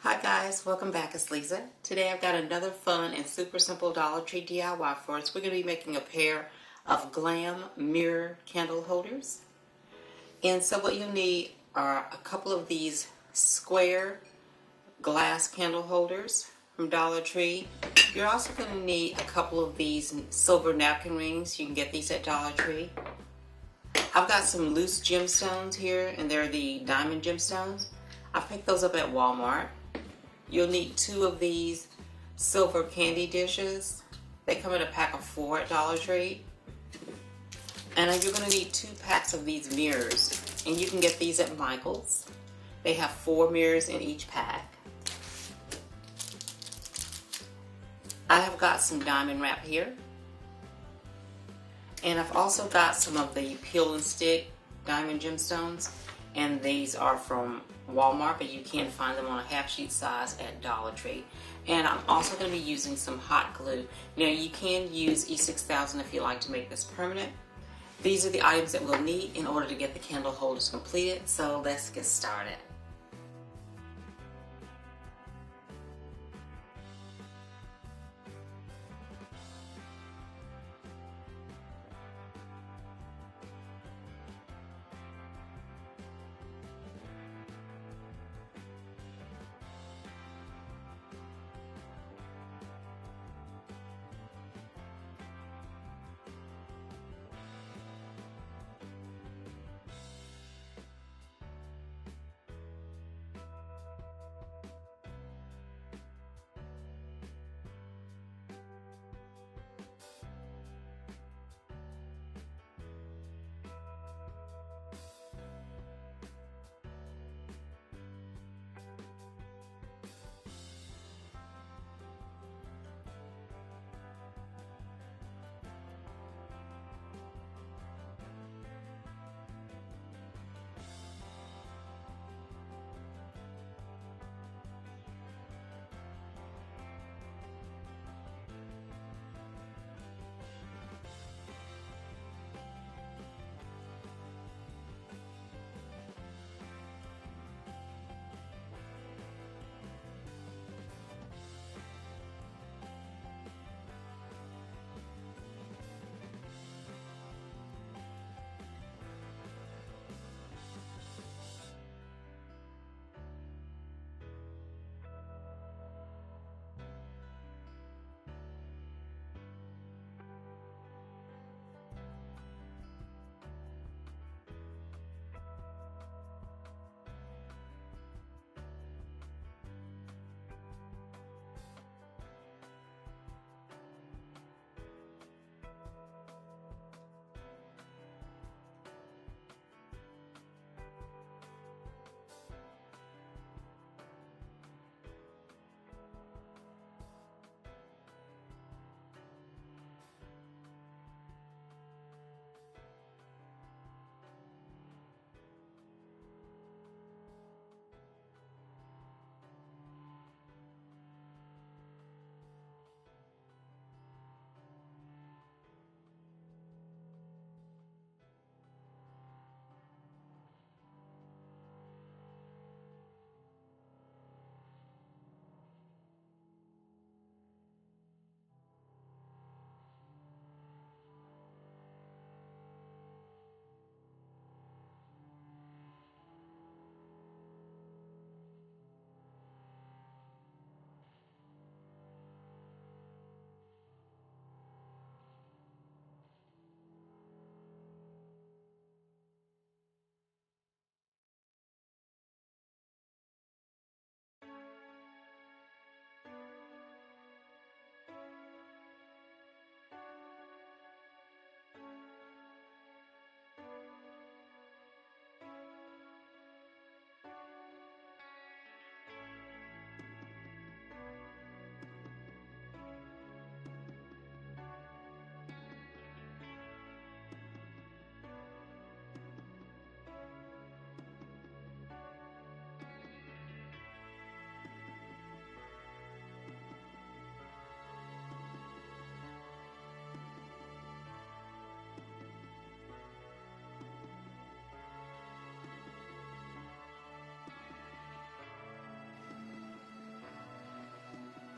Hi guys, welcome back. It's Lisa. Today I've got another fun and super simple Dollar Tree DIY for us. We're going to be making a pair of Glam mirror candle holders. And so what you'll need are a couple of these square glass candle holders from Dollar Tree. You're also going to need a couple of these silver napkin rings. You can get these at Dollar Tree. I've got some loose gemstones here, and they're the diamond gemstones. I picked those up at Walmart. You'll need 2 of these silver candy dishes. They come in a pack of 4 at Dollar Tree. And you're going to need 2 packs of these mirrors. And you can get these at Michael's. They have 4 mirrors in each pack. I have got some diamond wrap here. And I've also got some of the peel and stick diamond gemstones. And these are from Walmart, but you can find them on a half sheet size at Dollar Tree. And I'm also going to be using some hot glue. Now you can use E6000 if you like to make this permanent. These are the items that we'll need in order to get the candle holders completed. So let's get started.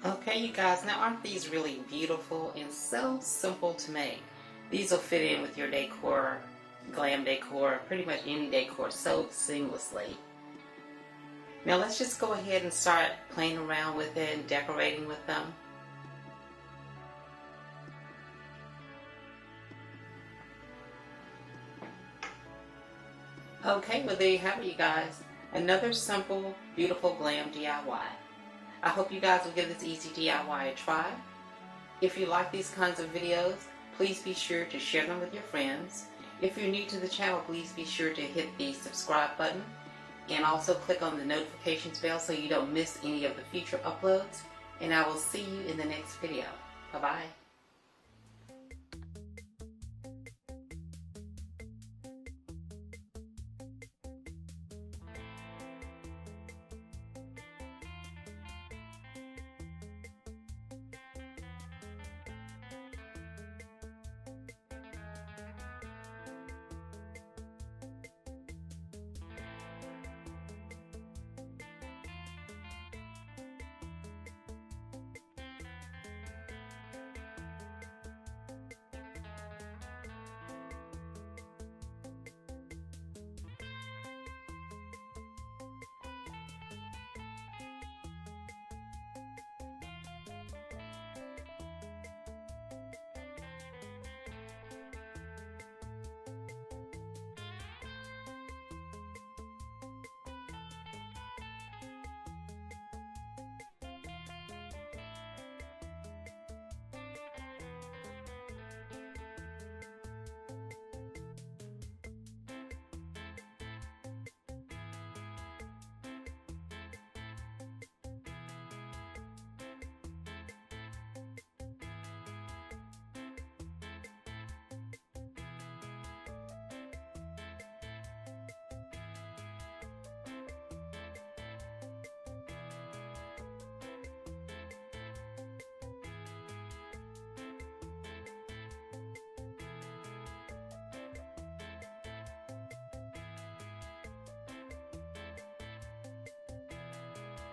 Okay, you guys, now aren't these really beautiful and so simple to make? These will fit in with your decor, glam decor, pretty much any decor so seamlessly. Now let's just go ahead and start playing around with it and decorating with them. Okay, well there you have it, you guys. Another simple, beautiful glam DIY. I hope you guys will give this easy DIY a try. If you like these kinds of videos, please be sure to share them with your friends. If you're new to the channel, please be sure to hit the subscribe button and also click on the notifications bell so you don't miss any of the future uploads. And I will see you in the next video. Bye-bye.